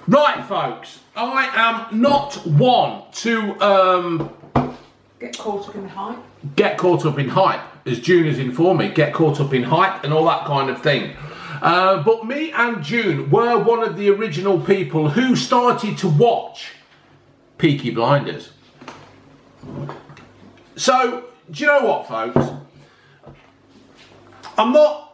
Right, folks, I am not one to get caught up in the hype. Get caught up in hype, as June has informed me. Get caught up in hype and all that kind of thing. But me and June were one of the original people who started to watch Peaky Blinders. So, do you know what, folks? I'm not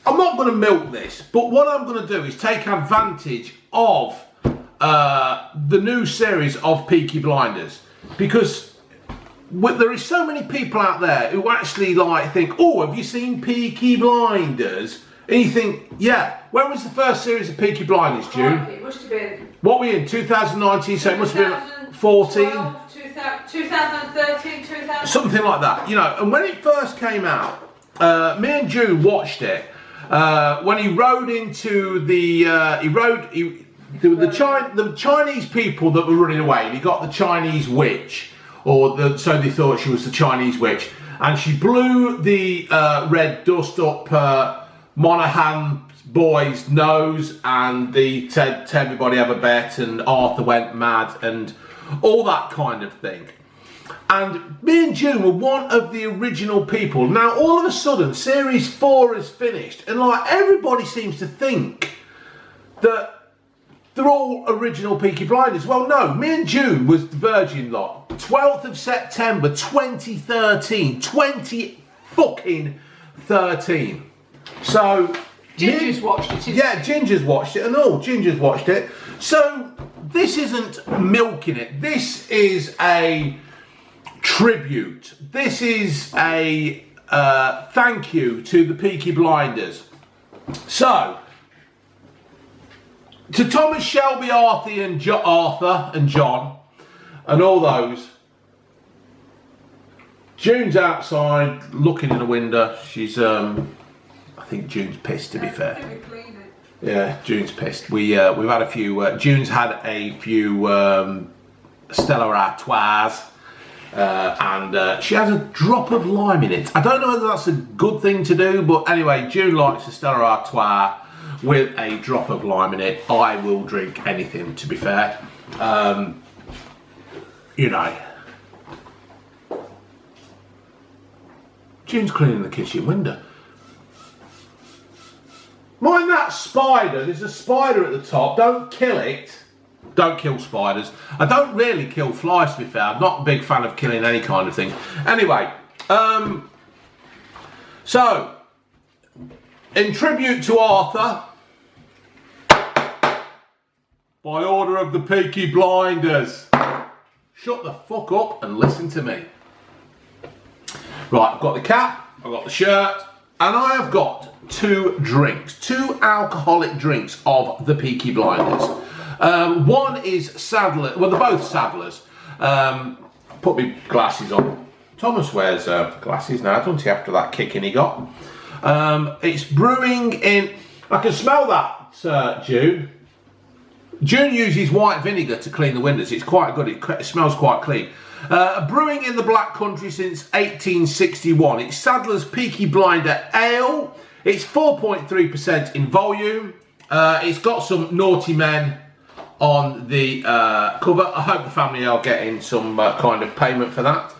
going to milk this, but what I'm going to do is take advantage of the new series of Peaky Blinders, because there is so many people out there who actually think, oh, have you seen Peaky Blinders? And you think, yeah. When was the first series of Peaky Blinders, June? It must have been. What were we in? 2019, so it must have been 14? 2013, 2000. Something like that, you know. And when it first came out, me and June watched it. When he rode into the, the Chinese people that were running away, and he got the Chinese witch, so they thought she was the Chinese witch, and she blew the red dust up Monaghan's boy's nose, and they said to everybody have a bet, and Arthur went mad, and all that kind of thing. And me and June were one of the original people. Now, all of a sudden, Series 4 is finished, and everybody seems to think that they're all original Peaky Blinders. Well, no, me and June was the virgin lot. 12th of September 2013. 2013. So Ginger's watched it. Yeah, Ginger's watched it and all. Ginger's watched it. So this isn't milking it. This is a tribute. This is a thank you to the Peaky Blinders. So, to Thomas Shelby, Arthur and John, and all those. June's outside looking in the window. She's, I think June's pissed, to be fair. Yeah, June's pissed. We've had a few. June's had a few Stella Artois, and she has a drop of lime in it. I don't know whether that's a good thing to do, but anyway, June likes a Stella Artois with a drop of lime in it. I will drink anything, to be fair. You know. June's cleaning the kitchen window. Mind that spider. There's a spider at the top. Don't kill it. Don't kill spiders. I don't really kill flies, to be fair. I'm not a big fan of killing any kind of thing. Anyway, so, in tribute to Arthur, by order of the Peaky Blinders, shut the fuck up and listen to me. Right, I've got the cap, I've got the shirt, and I have got two alcoholic drinks of the Peaky Blinders. One is Sadler, well, they're both Sadlers. Put my glasses on. Thomas wears glasses now, doesn't he, after that kicking he got? It's brewing in, I can smell that, June. June uses white vinegar to clean the windows. It's quite good, it smells quite clean. Brewing in the Black Country since 1861. It's Sadler's Peaky Blinder Ale. It's 4.3% in volume. It's got some naughty men on the cover. I hope the family are getting some kind of payment for that.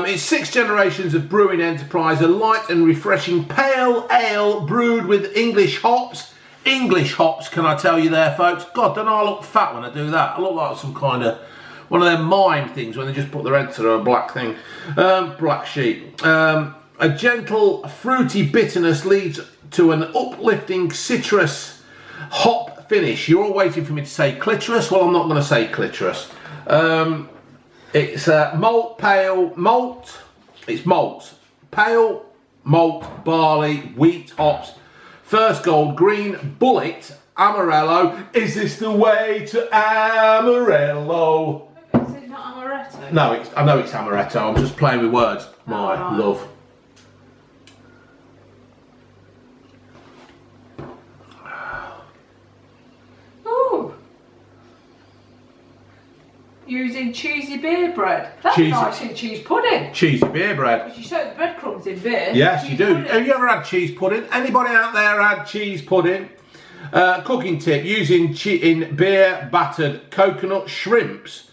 It's 6 generations of brewing enterprise, a light and refreshing pale ale brewed with English hops. English hops, can I tell you there, folks? God, don't I look fat when I do that? I look like some kind of one of them mime things when they just put their head through a black thing. Black sheep. A gentle fruity bitterness leads to an uplifting citrus hop finish. You're all waiting for me to say clitoris. Well, I'm not going to say clitoris. It's malt, pale, malt. It's malt. Pale, malt, barley, wheat, hops. First gold, green, bullet, Amarillo. Is this the way to Amarillo? Is it not amaretto? No, I know it's amaretto. I'm just playing with words. My love. Ooh. Using cheesy beer bread. That's nice in cheese pudding. Cheesy beer bread. Because you soak the breadcrumbs in beer. Yes, you do. Pudding. Have you ever had cheese pudding? Anybody out there had cheese pudding? Cooking tip, using in beer battered coconut shrimps.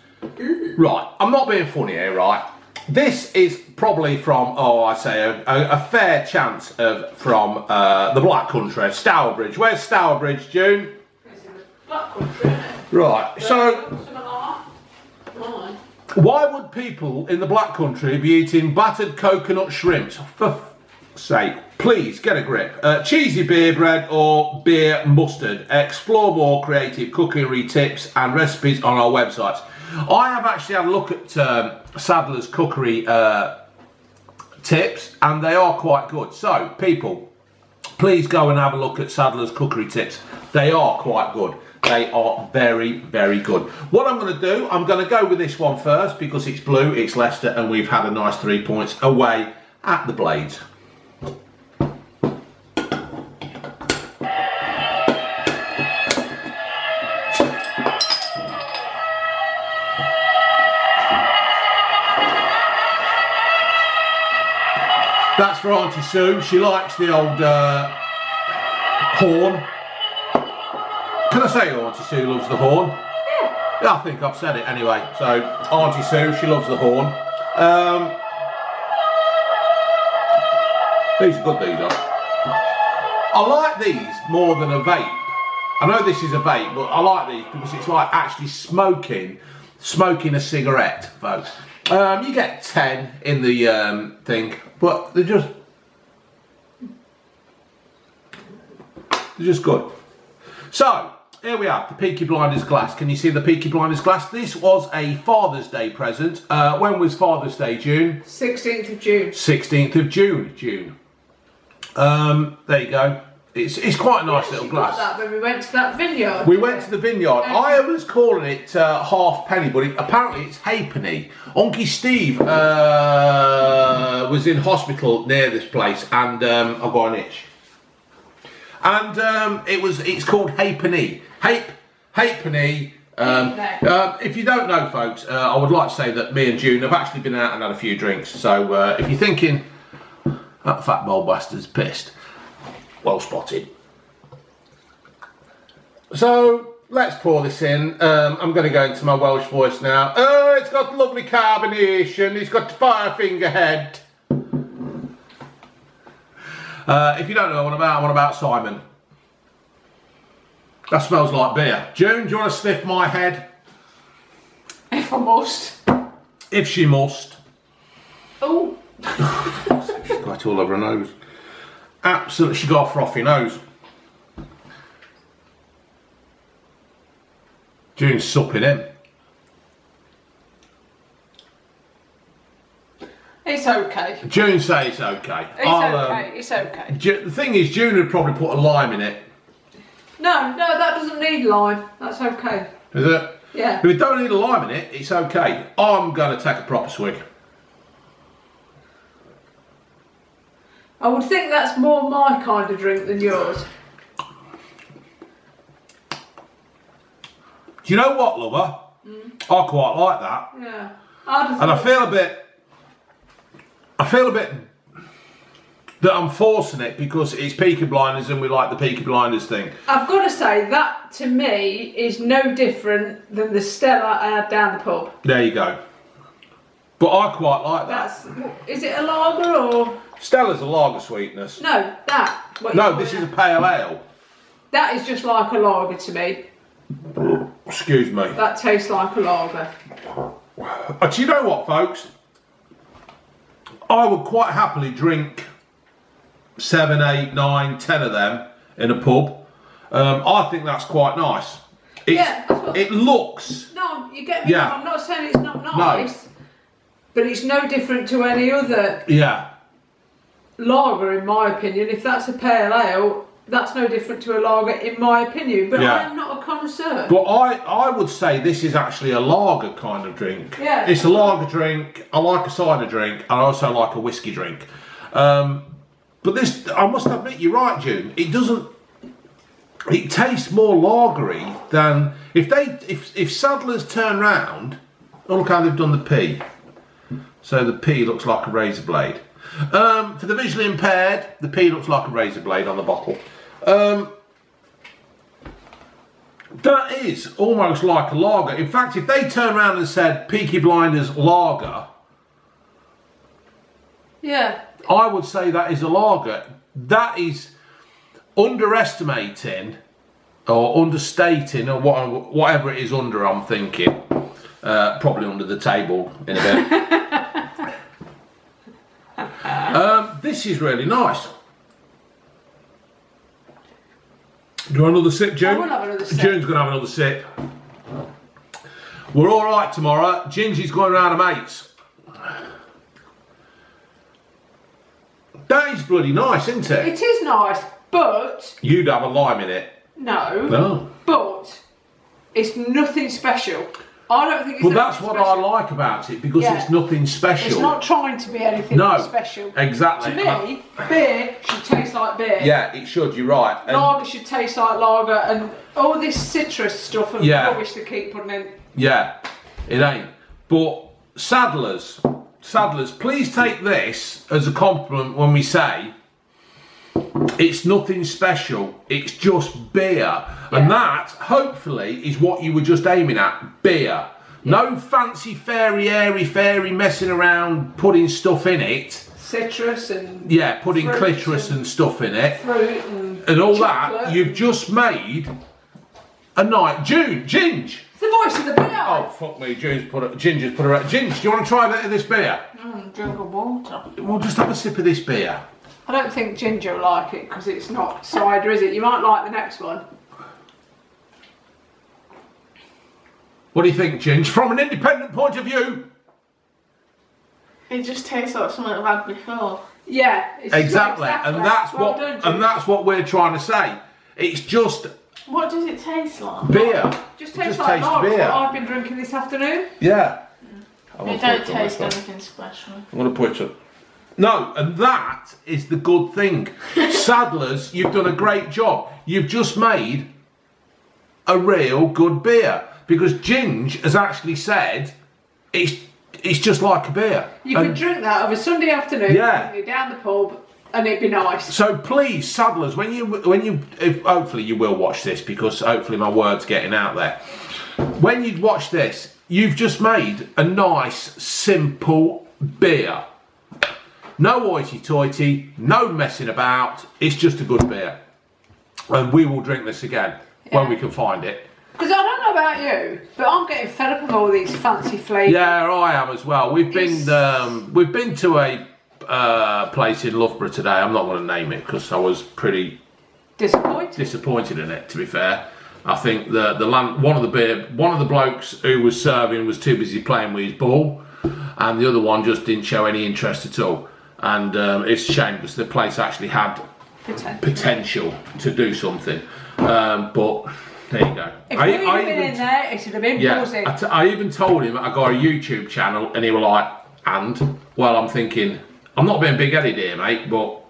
Right, I'm not being funny here, right? This is probably from, I say a fair chance of from the Black Country, Stourbridge. Where's Stourbridge, June? It's in the Black Country, isn't it? Right, so why would people in the Black Country be eating battered coconut shrimps? For f***'s sake, please get a grip. Cheesy beer bread or beer mustard. Explore more creative cookery tips and recipes on our websites. I have actually had a look at Sadler's cookery tips, and they are quite good. So, people, please go and have a look at Sadler's cookery tips. They are quite good. They are very, very good. What I'm going to do, I'm going to go with this one first because it's blue, it's Leicester, and we've had a nice 3 points away at the Blades. That's for Auntie Sue. She likes the old horn. Can I say Auntie Sue loves the horn? Yeah, I think I've said it anyway. So, Auntie Sue, she loves the horn. These are good, these are. I like these more than a vape. I know this is a vape, but I like these because it's like actually smoking a cigarette, folks. You get 10 in the thing, but they're just good. So, here we are, the Peaky Blinders glass. Can you see the Peaky Blinders glass? This was a Father's Day present. When was Father's Day, June? 16th of June. 16th of June. There you go. It's quite a nice little glass. Got that when we went to that vineyard. We went to the vineyard. I was calling it halfpenny, but apparently it's halfpenny. Unky Steve was in hospital near this place, and I got an itch. And it's called halfpenny. Halfpenny. If you don't know, folks, I would like to say that me and June have actually been out and had a few drinks. So if you're thinking that fat bold bastard's pissed, well spotted. So let's pour this in. I'm going to go into my Welsh voice now. Oh, it's got lovely carbonation. It's got fire finger head. If you don't know what I'm on about Simon. That smells like beer. June, do you want to sniff my head? If I must. If she must. Oh. She's got it all over her nose. Absolutely, she got a frothy nose. June's supping in. It's okay. June says it's okay. It's okay. The thing is, June would probably put a lime in it. No, that doesn't need lime. That's okay. Is it? Yeah. If it don't need a lime in it, it's okay. I'm going to take a proper swig. I would think that's more my kind of drink than yours. Do you know what, lover? I quite like that. Yeah. And I feel a bit that I'm forcing it because it's Peaky Blinders and we like the Peaky Blinders thing. I've got to say, that to me is no different than the Stella I had down the pub. There you go. But I quite like that. Is it a lager or? Stella's a lager sweetness. No, that. No, this is a pale ale. That is just like a lager to me. Excuse me. That tastes like a lager. Do you know what, folks? I would quite happily drink 7, 8, 9, 10 of them in a pub. I think that's quite nice. It looks. No, you get me wrong. I'm not saying it's not nice, but it's no different to any other lager, in my opinion. If that's a pale ale, that's no different to a lager, in my opinion. But I am not a connoisseur. But I would say this is actually a lager kind of drink. Yeah. It's a lager drink. I like a cider drink, and I also like a whiskey drink. But this, I must admit, you're right, June. It doesn't. It tastes more lagery than if Sadler's turn round. Oh, look how they've done the P. So the P looks like a razor blade. For the visually impaired, the P looks like a razor blade on the bottle. That is almost like a lager. In fact, if they turn around and said Peaky Blinders lager, yeah, I would say that is a lager. That is underestimating or understating or whatever it is under, I'm thinking. Probably under the table in a bit. This is really nice. Do you want another sip, June? I will have another sip. June's going to have another sip. We're all right tomorrow. Gingy's going around her mates. That is bloody nice, isn't it? It is nice, but... You'd have a lime in it. No. No. But it's nothing special. I don't think it's Well, that's what I like about it, because it's nothing special. It's not trying to be anything special. Exactly. To me, beer should taste like beer. Yeah, it should, you're right. And lager should taste like lager, and all this citrus stuff and rubbish they keep putting in. Yeah, it ain't. But Saddlers, please take this as a compliment when we say it's nothing special, it's just beer. Yeah. And that, hopefully, is what you were just aiming at, beer. Yeah. No fancy fairy messing around putting stuff in it. Citrus and... Yeah, putting clitoris and stuff in it. Fruit and all chocolate. That. You've just made a night. Ginge! It's the voice of the beer! Oh, fuck me, Ginger's put her out. Ginge, do you want to try a bit of this beer? Drink of water. Well, just have a sip of this beer. I don't think Ginger will like it because it's not cider, is it? You might like the next one. What do you think, Ginge? From an independent point of view? It just tastes like something I've had before. Yeah, exactly. And that's what we're trying to say. It's just... What does it taste like? Beer. Just tastes like lager. Beer. What I've been drinking this afternoon. Yeah. It don't taste anything special. I'm going to put it... No, and that is the good thing. Saddlers, you've done a great job. You've just made a real good beer. Because Ginge has actually said it's just like a beer. You could drink that of a Sunday afternoon. Yeah. You're down the pub and it'd be nice. So please, Saddlers, when you hopefully you will watch this, because hopefully my word's getting out there. When you watch this, you've just made a nice, simple beer. No hoity-toity, no messing about. It's just a good beer. And we will drink this again when we can find it. Because I don't know about you, but I'm getting fed up of all these fancy flavours. Yeah, I am as well. We've been to a place in Loughborough today. I'm not going to name it because I was pretty disappointed in it. To be fair, I think one of the blokes who was serving was too busy playing with his ball, and the other one just didn't show any interest at all. And it's a shame because the place actually had potential to do something, but. There you go. If we'd have been in there, it should have been buzzing. I even told him I got a YouTube channel, and he was like, and? Well, I'm thinking, I'm not being big-headed here, mate, but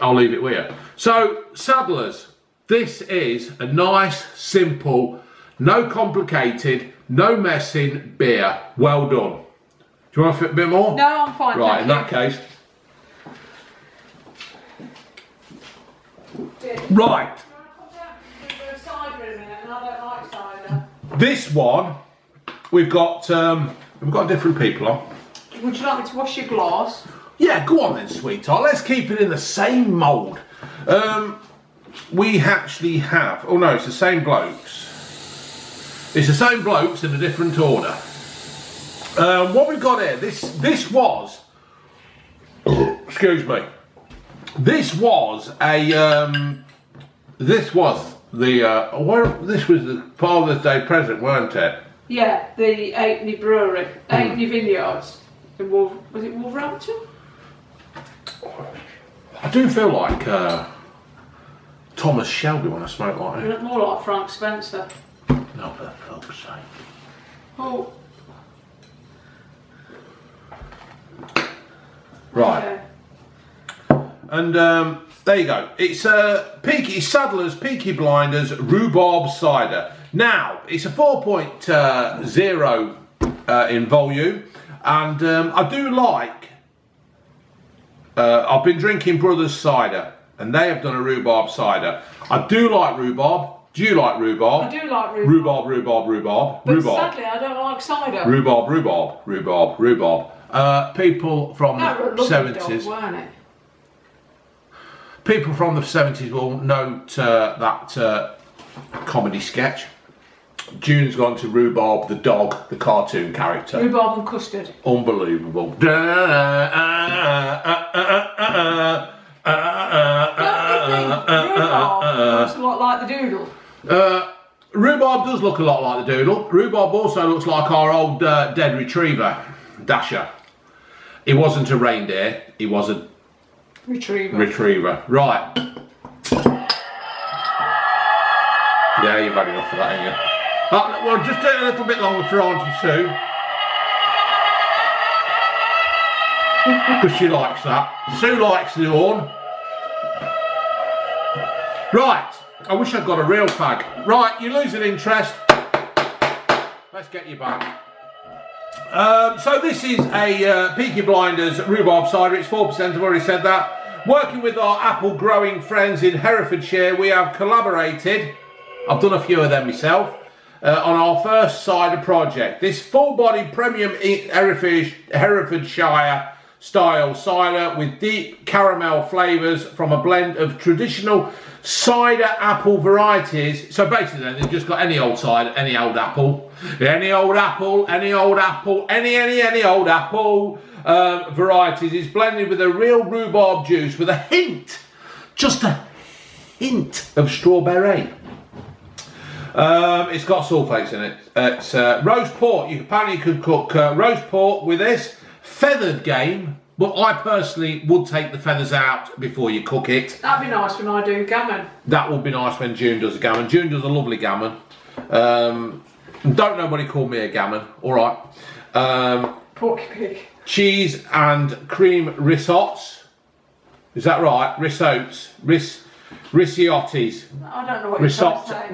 I'll leave it with you. So, Saddlers, this is a nice, simple, no complicated, no messing beer. Well done. Do you want to fit a bit more? No, I'm fine. Right, in that case. Right. This one, we've got different people on. Would you like me to wash your glass? Yeah, go on then, sweetheart. Let's keep it in the same mould. We actually have. Oh no, it's the same blokes. It's the same blokes in a different order. What we've got here. This was. Excuse me. This was a. This was the Father's Day present, weren't it? Yeah, the Apeney Brewery, Apeney Vineyards. Was it Wolverhampton? I do feel like Thomas Shelby when I smoke like that. You look more like Frank Spencer. No, for fuck's sake. Oh. Right. Okay. And there you go. It's Saddlers Peaky Blinders Rhubarb Cider. Now, it's a 4.0 in volume, and I do like. I've been drinking Brothers Cider and they have done a rhubarb cider. I do like rhubarb. Do you like rhubarb? I do like rhubarb. Rhubarb. But sadly, I don't like cider. Rhubarb. People from That the was a lovely 70s. dog, weren't it? People from the 70s will note that comedy sketch. June's gone to Rhubarb the dog, the cartoon character. Rhubarb and custard. Unbelievable. Don't you think rhubarb looks a lot like the doodle? Rhubarb does look a lot like the doodle. Rhubarb also looks like our old dead retriever, Dasher. He wasn't a reindeer, he was a retriever. Right. Yeah, you've had enough of that, haven't you? Well, just do it a little bit longer for Auntie Sue. Because she likes that. Sue likes the horn. Right. I wish I'd got a real fag. Right, you're losing interest. Let's get you back. So this is a Peaky Blinders Rhubarb Cider. It's 4%, I've already said that. Working with our apple growing friends in Herefordshire, we have collaborated, I've done a few of them myself, on our first cider project. This full-body premium Herefordshire style cider with deep caramel flavours from a blend of traditional cider apple varieties. So basically then they've just got any old cider, any old apple varieties. It's blended with a real rhubarb juice with a hint, just a hint of strawberry. It's got sulfates in it. It's roast pork. You apparently could cook roast pork with this. Feathered game, but I personally would take the feathers out before you cook it. That'd be nice when I do gammon. That would be nice when June does a gammon. June does a lovely gammon. Don't nobody call me a gammon. All right. Porky pig. Cheese and cream rissottes. Is that right? Rissottes. Ricciotis. I don't know what you're trying to say.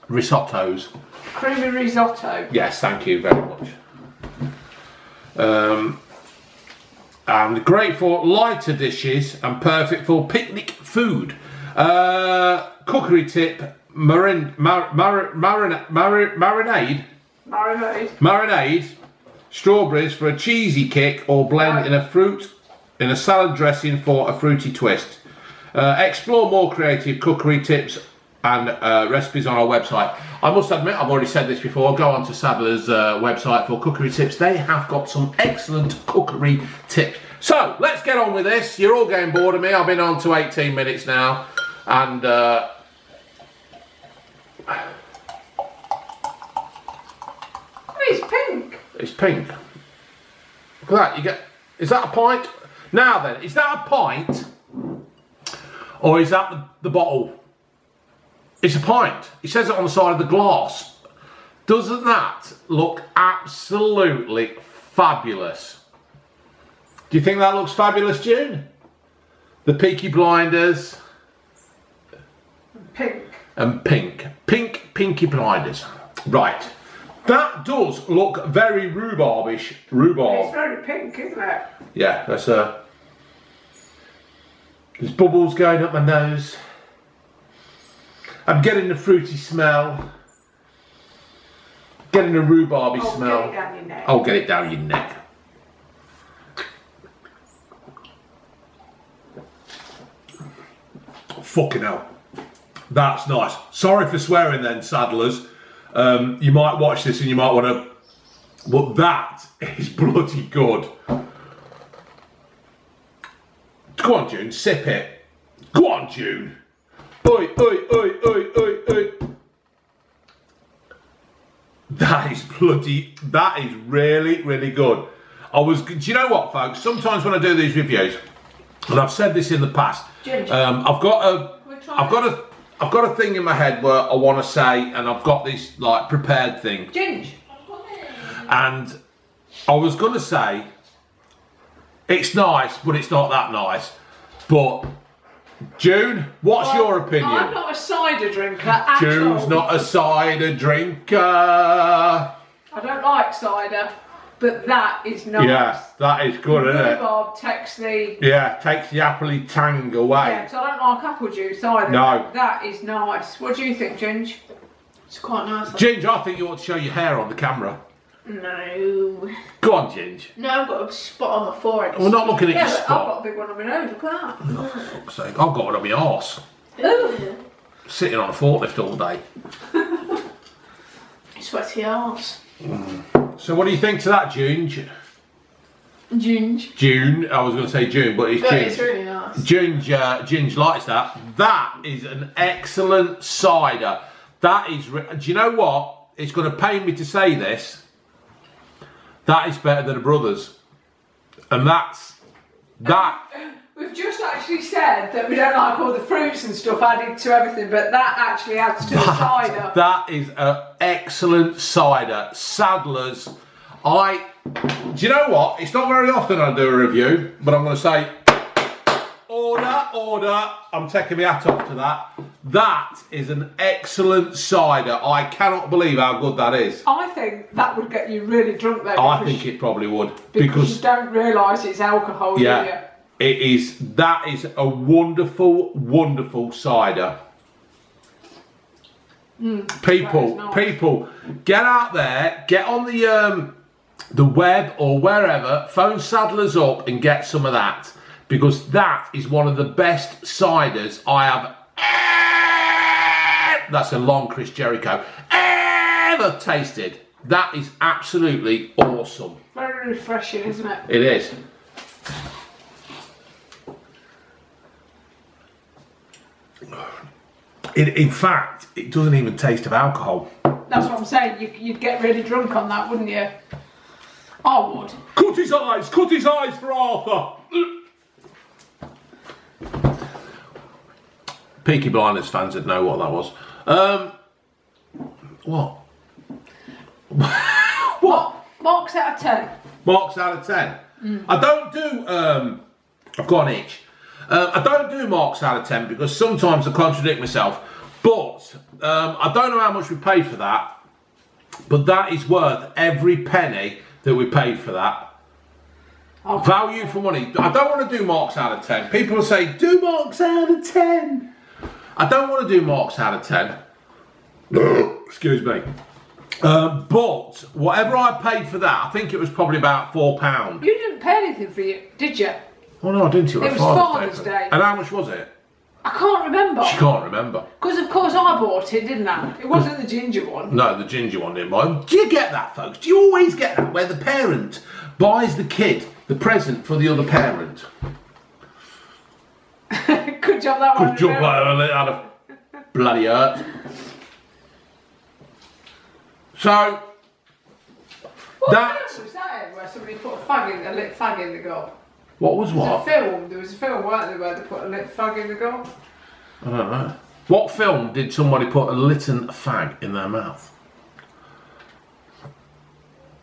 Risottos. Creamy risotto. Yes, thank you very much. And great for lighter dishes and perfect for picnic food. Cookery tip: marinade strawberries for a cheesy kick, or blend in a salad dressing for a fruity twist. Explore more creative cookery tips and recipes on our website. I must admit, I've already said this before, go on to Sadler's website for cookery tips. They have got some excellent cookery tips. So, let's get on with this. You're all getting bored of me. I've been on to 18 minutes now. And It's pink. it's pink. Look at that. Is that a pint? Now then, is that a pint? Or is that the bottle? It's a pint. It says it on the side of the glass. Doesn't that look absolutely fabulous? Do you think that looks fabulous, June? The Peaky Blinders. Pink. And pink. Pink Peaky Blinders. Right. That does look very rhubarbish. Rhubarb. It's very pink, isn't it? Yeah, that's there's bubbles going up my nose. I'm getting the fruity smell. Getting a rhubarby smell. Get it down your neck. I'll get it down your neck. Fucking hell. That's nice. Sorry for swearing then, Sadlers. You might watch this and you might want to... But that is bloody good. Go on, June, sip it. Go on, June. Oi, oi, oi, oi, oi, oi. That is really, really good. Do you know what, folks? Sometimes when I do these reviews, and I've said this in the past, Ginger. I've got a thing in my head where I want to say, and I've got this like prepared thing. Ginger. And I was going to say, it's nice, but it's not that nice. But June, what's your opinion? I'm not a cider drinker at June's all. not a cider drinker. I don't like cider, but that is nice. Yeah. That is good, isn't it? Rhubarb takes the... Yeah, takes the appley tang away. Yeah, because I don't like apple juice either. No. That is nice. What do you think, Ginge? It's quite nice. Ginge, I think you ought to show your hair on the camera. No. Go on, Ginge. No, I've got a spot on my forehead. We're not looking at Yeah, your but I've spot. got a big one on my nose. Look at that. Oh, for fuck's sake. I've got one on my arse. Ooh. Sitting on a forklift all day. Sweaty arse. So what do you think to that, Ginge? Ginge. June. I was going to say June, but it's But Ginge. it's really nice. Ginge likes that. That is an excellent cider. That is... Do you know what? It's going to pain me to say this. That is better than a Brothers. And that's... That... We've just actually said that we don't like all the fruits and stuff added to everything, but that actually adds to the cider. That is an excellent cider. Sadler's. Do you know what? It's not very often I do a review, but I'm going to say, order. I'm taking my hat off to that. That is an excellent cider. I cannot believe how good that is. I think that would get you really drunk though. I think it probably would. Because you don't realise it's alcohol, do you? It is. That is a wonderful, wonderful cider. People, get out there, get on the web or wherever, phone Sadler's up and get some of that, because that is one of the best ciders I have that's a long Chris Jericho, ever tasted. That is absolutely awesome. Very refreshing, isn't it? It is. In fact, it doesn't even taste of alcohol. That's what I'm saying. You'd get really drunk on that, wouldn't you? I would. Cut his eyes for Arthur. Peaky Blinders fans would know what that was. What? What? Marks out of 10. Marks out of 10. I don't do, I've got an itch. I don't do marks out of 10 because sometimes I contradict myself. But I don't know how much we paid for that. But that is worth every penny that we paid for that. Oh. Value for money. I don't want to do marks out of 10. People will say, do marks out of 10. I don't want to do marks out of 10. Excuse me. But whatever I paid for that, I think it was probably about £4. You didn't pay anything for it, did you? Oh no, I didn't. It was Father's Day. And how much was it? I can't remember. She can't remember. Because of course I bought it, didn't I? It wasn't the ginger one. No, the ginger one didn't buy. Do you get that, folks? Do you always get that, where the parent buys the kid the present for the other parent? Good job that one. Good job, out of bloody hurt. So What film was that in, where somebody put a lit fag in the gob? What was what? There was a film, weren't there, where they put a lit fag in the gob? I don't know. What film did somebody put a litten fag in their mouth?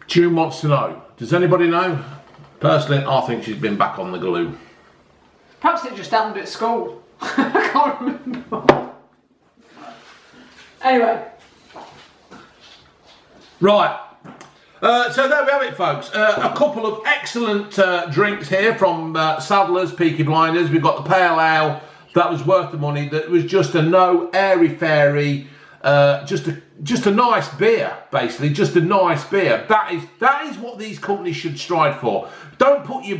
June wants to know. Does anybody know? Personally, I think she's been back on the glue. Perhaps it just happened at school. I can't remember. Anyway. Right. So there we have it, folks. A couple of excellent drinks here from Sadler's, Peaky Blinders. We've got the Pale Ale. That was worth the money. That was just a no airy-fairy, just a nice beer, basically. Just a nice beer. That is what these companies should strive for. Don't put your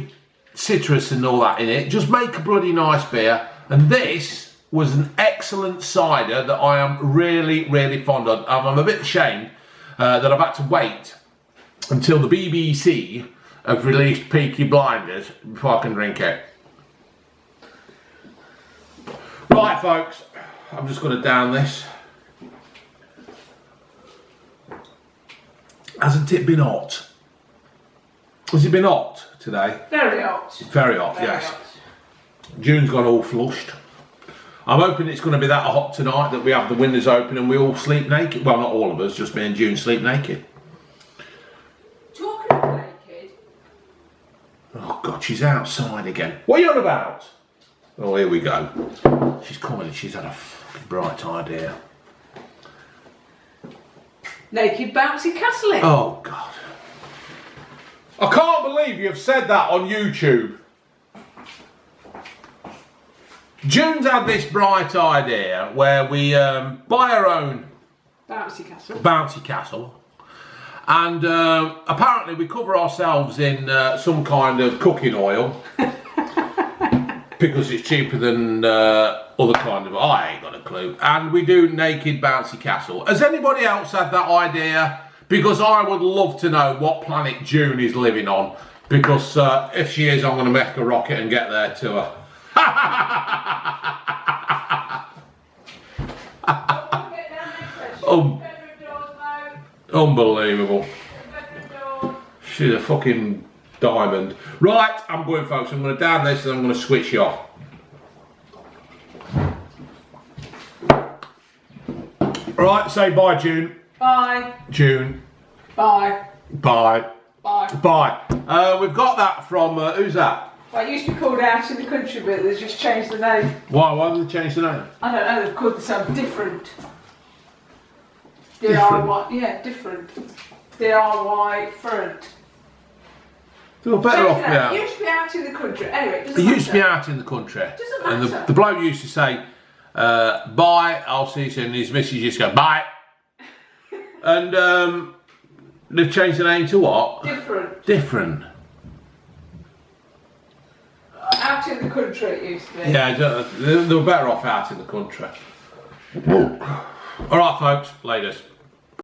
citrus and all that in it. Just make a bloody nice beer. And this was an excellent cider that I am really, really fond of. I'm a bit ashamed that I've had to wait until the BBC have released Peaky Blinders before I can drink it. Right, folks, I'm just going to down this. Hasn't it been hot? Has it been hot today? Very hot. Very hot, Very yes. hot. June's gone all flushed. I'm hoping it's going to be that hot tonight that we have the windows open and we all sleep naked. Well, not all of us, just me and June sleep naked. Talking of naked. Oh God, she's outside again. What are you on about? Oh, here we go. She's coming and she's had a fucking bright idea. Naked bouncy castling. Oh God. I can't believe you've said that on YouTube. June's had this bright idea where we buy our own bouncy castle. And apparently we cover ourselves in some kind of cooking oil. Because it's cheaper than other kind of... I ain't got a clue. And we do naked bouncy castle. Has anybody else had that idea? Because I would love to know what planet June is living on. Because if she is, I'm going to make a rocket and get there to her. Unbelievable. She's a fucking diamond. Right, I'm going, folks. I'm going to down this and I'm going to switch you off. Right, say bye, June. Bye. June. Bye. Bye. Bye. Bye. We've got that from, who's that? Well, it used to be called Out in the Country, but they've just changed the name. Why have they changed the name? I don't know, they've called themselves Different. Different? DIY, yeah, Different. DIY Front. They were better off now. It used to be Out in the Country. Anyway, it doesn't It used to be matter. Out in the Country. Doesn't And matter. the bloke used to say, bye, I'll see you soon. And his missus used to go, bye. And they've changed the name to what? Different. Different. Out in the Country it used to be. Yeah, they were better off Out in the Country. All right, folks, ladies.